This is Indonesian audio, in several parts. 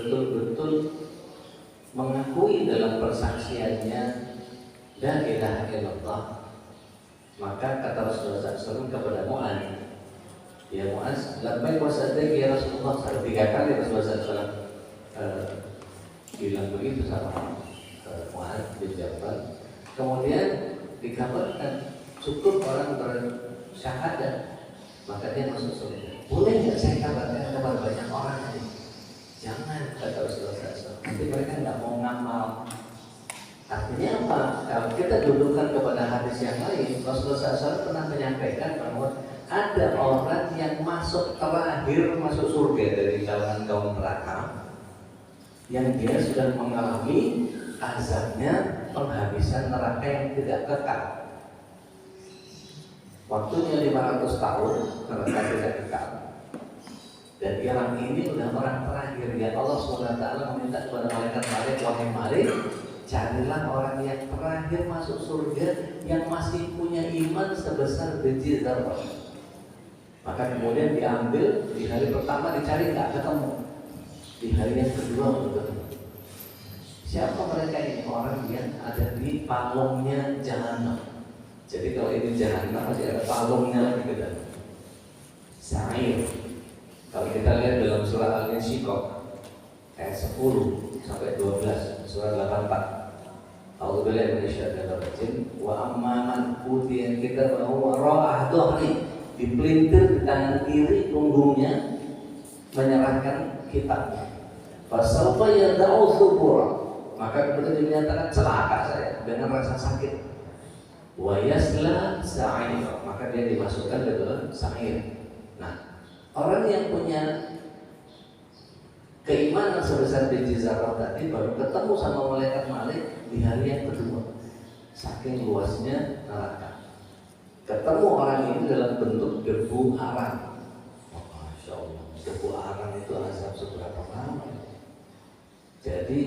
betul-betul mengakui dalam persaksiannya la ilaha illallah, maka kata Rasulullah SAW kepada Mu'adz, ya Mu'adz, labbaik wa sa'daik ya Rasulullah. 3 kali Rasulullah SAW bilang begitu sama Mu'adz bin Jabal. Kemudian dikabarkan cukup orang bersyahadat maka dia masuk surga. Boleh nggak saya kabarkan kepada banyak orang ini? Jangan, kata Rasulullah SAW. Nanti mereka nggak mau ngamal. Artinya apa? Kalau kita dudukkan kepada hadis yang lain, Rasulullah SAW pernah menyampaikan bahwa ada orang yang masuk terakhir masuk surga dari kalangan kaum neraka, yang dia sudah mengalami azabnya penghabisan neraka yang tidak kekal. Waktunya 500 tahun neraka tidak kekal. Dan orang ini sudah orang terakhir. Ya Allah SWT meminta kepada malaikat Malik, wahai Malik, carilah orang yang terakhir masuk surga yang masih punya iman sebesar biji zarrah. Maka kemudian diambil, di hari pertama dicari nggak ketemu, di hari yang kedua baru ketemu. Siapa mereka ini? Orang yang ada di palungnya Jahannam. Jadi kalau ini Jahannam masih ada palungnya lagi ke dalam. Sa'ir. Kalau kita lihat dalam surah Al-Insyiqaq ayat 10 sampai 12, surah 84. A'udzubillahi minasyaitonir rajim. Wa amman utiya kitabahu wara'ah dhahri, dipelintir di tangan kiri punggungnya menyerahkan kitabnya. Fasawfa yad'u thubura, maka kemudian dinyatakan celaka saya dengan rasa sakit. Wa yasla sa'ir, maka dia dimasukkan ke dalam sa'ir. Nah, orang yang punya keimanan sebesar biji zarrah tadi baru ketemu sama malaikat Malik di hari yang kedua. Saking luasnya neraka. Ketemu orang ini dalam bentuk debu arang. Oh, Masya Allah, debu arang itu azab seberapa lama? Jadi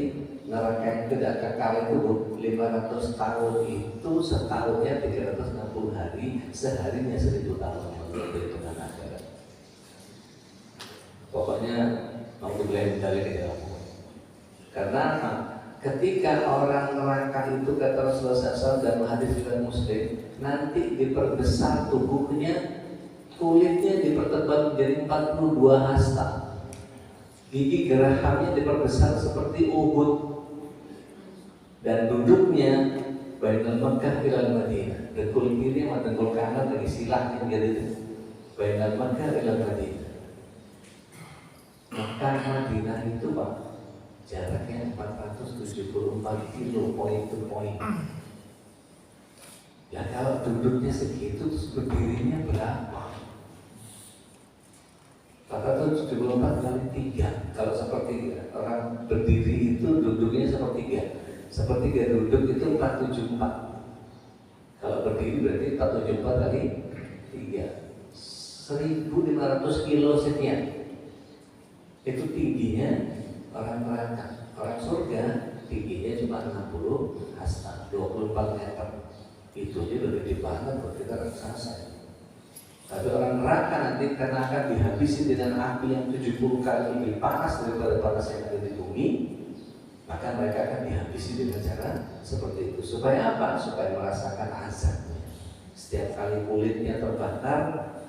neraka yang tidak kekal itu 500 tahun itu setahunnya 360 hari, seharinya 1000 tahun. Berhitungan akhirat. Pokoknya mau dibeli dalil ya. Karena ketika orang neraka itu kata Rasulullah SAW dalam hadis riwayat Muslim, nanti diperbesar tubuhnya, kulitnya dipertebal menjadi 42 hasta, gigi gerahamnya diperbesar seperti Uhud, dan duduknya bainal Makkah ilal Madinah, dengkul kiri sama dengkul kanan lagi silahnya jadi bainal Makkah ilal Madinah. Makkah Madinah itu Pak, jaraknya 474 kilo point to point. Ya kalau duduknya segitu, terus berdirinya berapa? 474 kali 3. Kalau seperti orang berdiri itu duduknya sepertiga. Sepertiga duduk itu 474. Kalau berdiri berarti 474 kali 3. 1500 kilo sekian. Itu tingginya orang neraka. Orang surga tingginya cuma 60 hasta, 24 meter. Itu aja udah gede banget buat kita raksasa. Tapi orang neraka nanti karena akan dihabisi dengan api yang 70 kali lebih panas daripada panas yang ada di bumi, maka mereka akan dihabisi dengan cara seperti itu. Supaya apa? Supaya merasakan azabnya. Setiap kali kulitnya terbakar,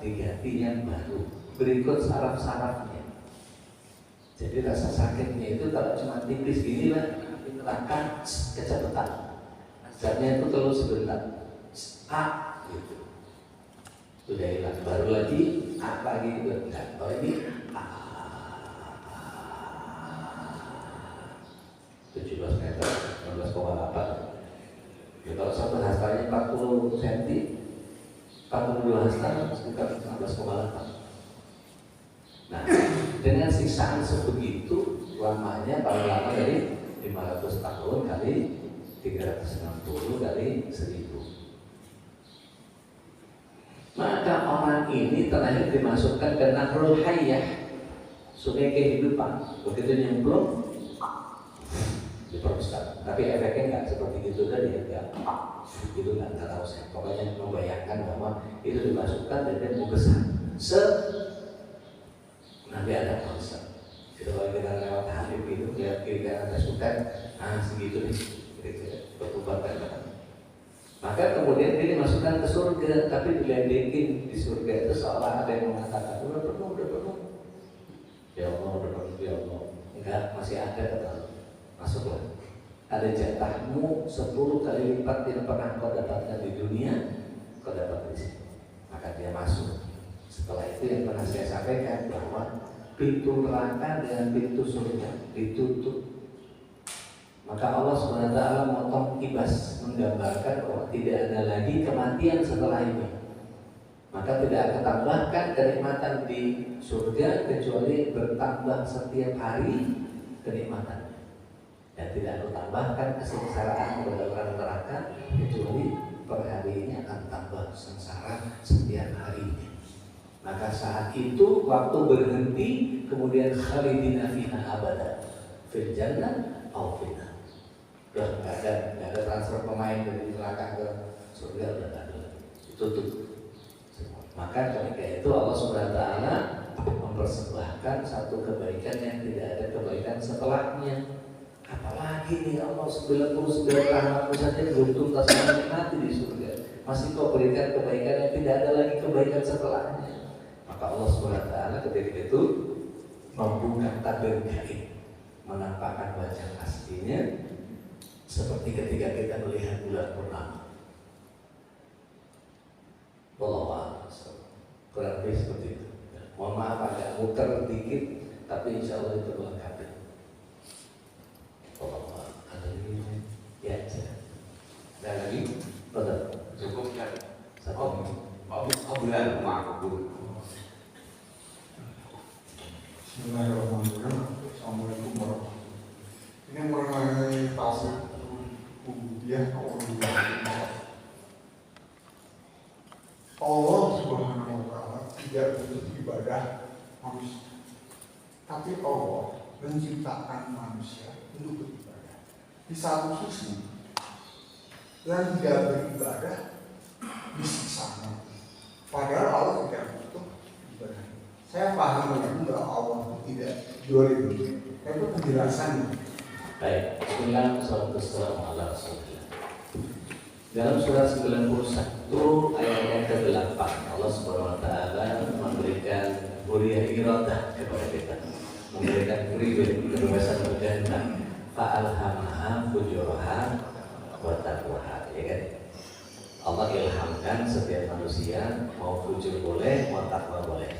diganti yang baru. Berikut saraf-sarafnya. Jadi rasa sakitnya itu kalau cuma tipis gini lah, api neraka kecepatan. Azabnya itu kalau sebentar, gitu. Sudah hilang, baru lagi lagi itu enggak. Kalau ini 17 meter, 16,8. Ya, kalau satu hastanya 40 cm, 42 hasta sekitar 16,8. Nah, dengan siksaan sebegitu lamanya, paling lama dari 500 tahun kali 360 kali 1000. Maka orang ini terakhir dimasukkan ke Nahrul Hayyah, sungai kehidupan. Begitu nyemplung, diperbesar. Tapi efeknya nggak seperti itu tadi ya, nggak gitu, nggak tahu saya. Pokoknya membayangkan bahwa itu dimasukkan dan dia membesar. Nabi ada konsep. Kalau kita lewat Habib itu lihat kiri ada sultan, segitu nih, berubah kan. Maka kemudian dia dimasukkan ke surga, tapi diledekin di surga itu seolah ada yang mengatakan udah penuh. Ya Allah, udah penuh, ya Allah. Enggak, masih ada kata masuklah. Ada jatahmu 10 kali lipat yang pernah kau dapatkan di dunia, kau dapat di sini. Maka dia masuk. Setelah itu yang pernah saya sampaikan bahwa pintu neraka dengan pintu surga ditutup. Maka Allah SWT memotong kibas, menggambarkan bahwa tidak ada lagi kematian setelah ini. Maka tidak akan tambahkan kenikmatan di surga kecuali bertambah setiap hari kenikmatan. Dan tidak akan tambahkan kesengsaraan kepada orang neraka kecuali perharinya akan tambah sengsara setiap harinya. Maka saat itu waktu berhenti, kemudian khalidina fiha abada fil jannah au fil nar. Udah nggak ada transfer pemain dari neraka ke surga, udah nggak ada lagi, ditutup. Maka ketika itu Allah SWT mempersembahkan satu kebaikan yang tidak ada kebaikan setelahnya. Apalagi nih Allah 99 rahmatmu saja belum tuntas menikmati di surga, masih kau berikan kebaikan yang tidak ada lagi kebaikan setelahnya. Maka Allah SWT ketika itu membuka tabir gaib, menampakkan wajah aslinya seperti ketika kita melihat bulan purnama. Wallahu kurang lebih seperti itu. Mohon maaf agak muter dikit, tapi insya Allah itu melengkapi. Wallahu ada lagi? Ya, ada lagi? Betul. Cukup ya. Satu. Bulan aku. Bismillahirrahmanirrahim. Assalamualaikum warahmatullahi wabarakatuh. Ini mengenai tasawuf ubudiyah atau uluhiyah. Allah Subhanahu wa taala tidak butuh ibadah manusia. Tapi Allah menciptakan manusia untuk beribadah. Di satu sisi yang tidak beribadah disiksa. Padahal Allah tidak butuh ibadah. Saya paham bahwa Allah itu tidak dolim. Itu penjelasannya. Baik, Bismillahirrahmanirrahim. Dalam surat 91 ayat yang ke-8 Allah SWT memberikan huriyah iradah kepada kita, memberikan freedom, kebebasan berkehendak. Fa'alhamaha fujuraha wa taqwaha, ya kan? Allah ilhamkan setiap manusia mau fujur boleh, mau taqwa boleh.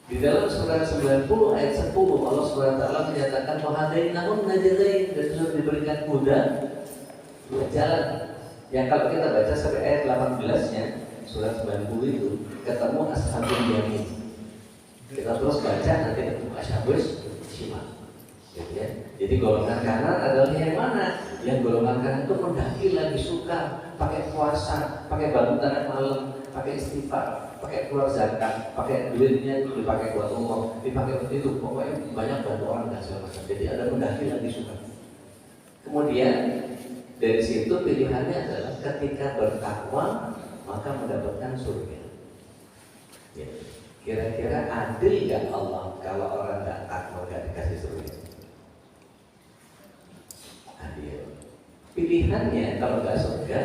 Di dalam surat 90 ayat 10 Allah SWT menyatakan wahadainahum najdain, dan sudah diberikan kuda dua jalan. Yang kalau kita baca sampai ayat 18-nya surat 90 itu ketemu ashabul yamin. Kita terus baca nanti ketemu ashabul shimal. Gitu ya. Jadi golongan kanan adalah yang mana? Yang golongan kanan itu mendaki lagi suka, pakai puasa, pakai bangun tangan malam, pakai istighfar, pakai keluar zakat, pakai duitnya dipakai buat umroh, dipakai untuk itu, pokoknya banyak bantu orang dan segala macam. Jadi ada mendaki lagi suka. Kemudian dari situ pilihannya adalah ketika bertakwa maka mendapatkan surga. Ya. Kira-kira adil gak Allah kalau orang gak takwa gak dikasih surga? Adil. Pilihannya kalau gak surga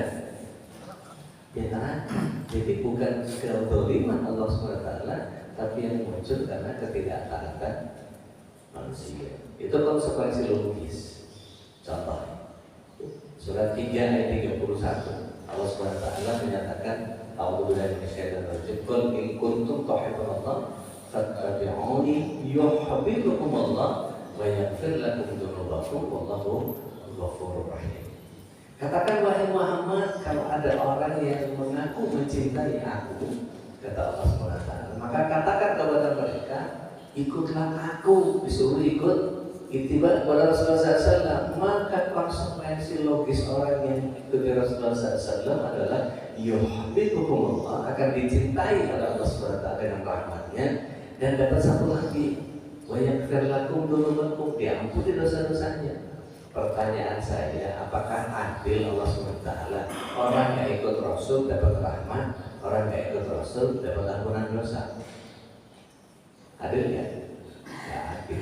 ya neraka. Jadi bukan kezaliman Allah SWT, tapi yang muncul karena ketidaktaatan manusia. Itu konsekuensi logis. Contoh surat 3 ayat 31 Allah SWT menyatakan A'udzubillahi minasyaitonir rajim qul in kuntum tuhibbunallaha fattabi'uni yuhibbukumullah wa yaghfir lakum dzunubakum wallahu ghafurur rahim. Katakan wahai Muhammad, kalau ada orang yang mengaku mencintai aku, kata Allah SWT, maka katakan kepada mereka, ikutlah aku, disuruh ikut ittiba kepada Rasulullah SAW. Maka konsekuensi logis orang yang ikuti Rasulullah SAW adalah yuhibbukumullah, akan dicintai oleh Allah SWT dengan rahmatnya, dan dapat satu lagi, wa yaghfir lakum dzunubakum, diampuni dosa-dosanya. Pertanyaan saya, apakah adil Allah SWT? Orang yang ikut Rasul dapat rahmat, orang yang ikut Rasul dapat ampunan dosa. Adil ya? Ya adil.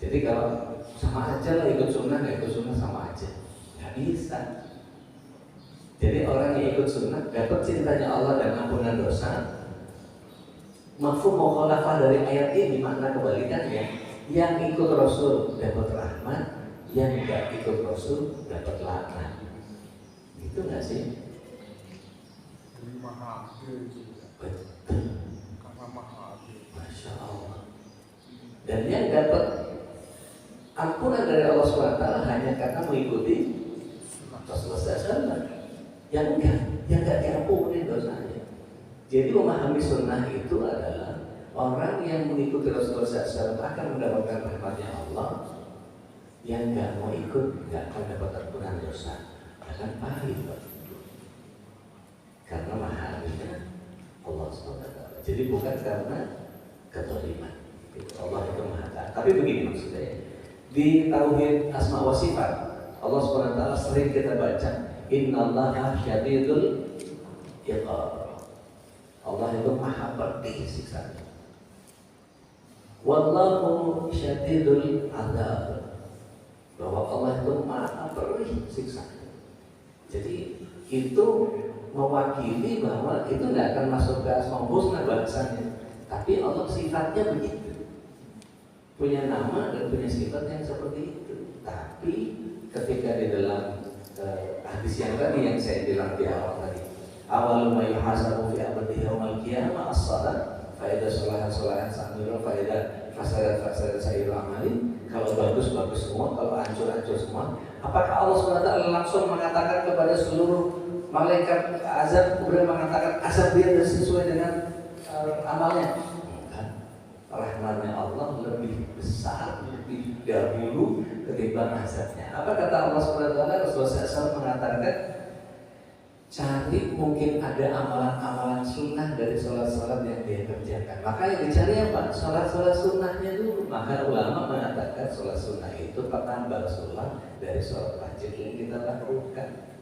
Jadi kalau sama aja lah ikut sunnah, nggak ikut sunnah sama aja, nggak bisa. Jadi orang yang ikut sunnah dapat cintanya Allah dan ampunan dosa. Mafhum mukhalafah dari ayat ini makna kebalikannya. Yang ikut Rasul dapat rahmat, yang nggak ikut Rasul dapat laknat. Itu nggak sih? Jadi maha adil juga. Betul. Karena maha adil. Masya Allah. Dan yang dapat ampunan dari Allah SWT hanya karena mengikuti Rasulullah SAW. Yang enggak diampuni dosanya. Jadi memahami sunnah itu adalah orang yang mengikuti Rasulullah SAW akan mendapatkan rahmatnya Allah. Yang enggak mau ikut enggak akan dapat ampunan dosa, akan pahit. Karena maha adilnya Allah SWT. Jadi bukan karena kezaliman. Allah itu maha adil. Tapi begini maksudnya, di tauhid asma wa sifat Allah SWT sering kita baca innallaha syadidul iqab. Allah itu maha pedih siksanya. Wallahu syadidul adzab. Bahwa Allah itu maha pedih siksanya. Jadi itu mewakili bahwa itu tidak akan masuk ke asma husna bahasanya, tapi Allah sifatnya begitu, punya nama dan punya sifat yang seperti itu. Tapi ketika di dalam hadis yang tadi yang saya bilang di awal tadi, awal ma yuhasabu fi abadihi yaumal qiyamah as-salat fa idza salahat samiru fa idza fasadat sa'iru amali. Kalau bagus semua, kalau hancur semua. Apakah Allah SWT langsung mengatakan kepada seluruh malaikat azab, kemudian mengatakan azab dia sesuai dengan amalnya? Bukan. Rahmatnya Allah lebih besar, lebih dahulu ketimbang azabnya. Apa kata Allah SWT? Rasulullah SAW mengatakan, cari mungkin ada amalan-amalan sunnah dari sholat-sholat yang dia kerjakan. Maka yang dicari apa? Sholat-sholat sunnahnya dulu. Maka ulama mengatakan sholat sunnah itu penambah sholat dari sholat wajib yang kita lakukan.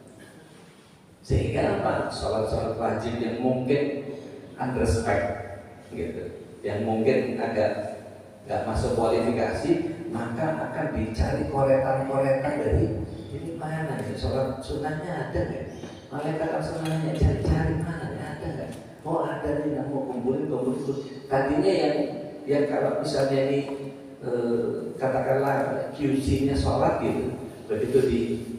Sehingga apa? Sholat-sholat wajib yang mungkin unrespect gitu, yang mungkin agak nggak masuk kualifikasi, maka akan dicari koretan-koretan dari ini mana nih sholat sunnahnya ada nggak? Malaikat sunnahnya cari-cari mana ada nggak? Oh ada nih, nggak mau kumpulin. Tadinya yang kalau misalnya ini katakanlah QC-nya sholat gitu, begitu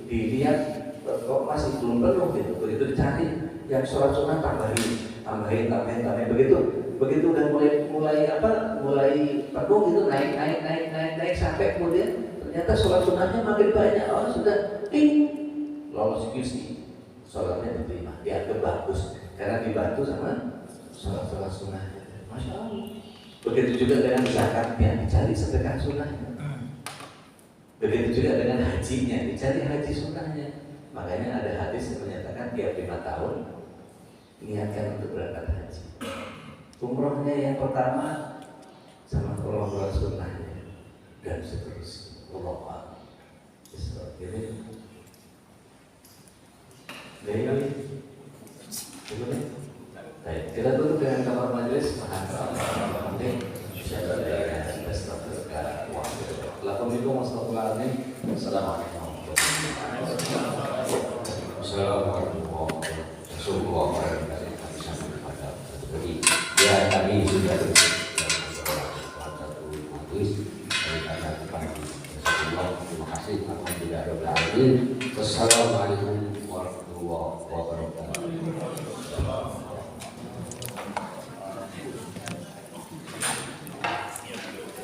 dilihat kok masih belum penuh gitu, begitu dicari yang sholat sunnah tambahin. Begitu udah mulai penuh gitu, naik sampai kemudian ternyata sholat sunnahnya makin banyak. Oh sudah lolos QC, sholatnya diterima, dianggap bagus karena dibantu sama sholat sunnahnya. Masya Allah. Begitu juga dengan zakatnya, dicari sedekah sunnahnya. Begitu juga dengan hajinya, dicari haji sunnahnya. Makanya ada hadis yang menyatakan tiap 5 tahun niatkan untuk berangkat haji. Umrohnya yang pertama sama umroh sunnahnya dan seterusnya. Allah ini dari baik, kita tutup dengan kamar majelis. Ya kami sudah terima kasih. Assalamualaikum warahmatullahi wabarakatuh.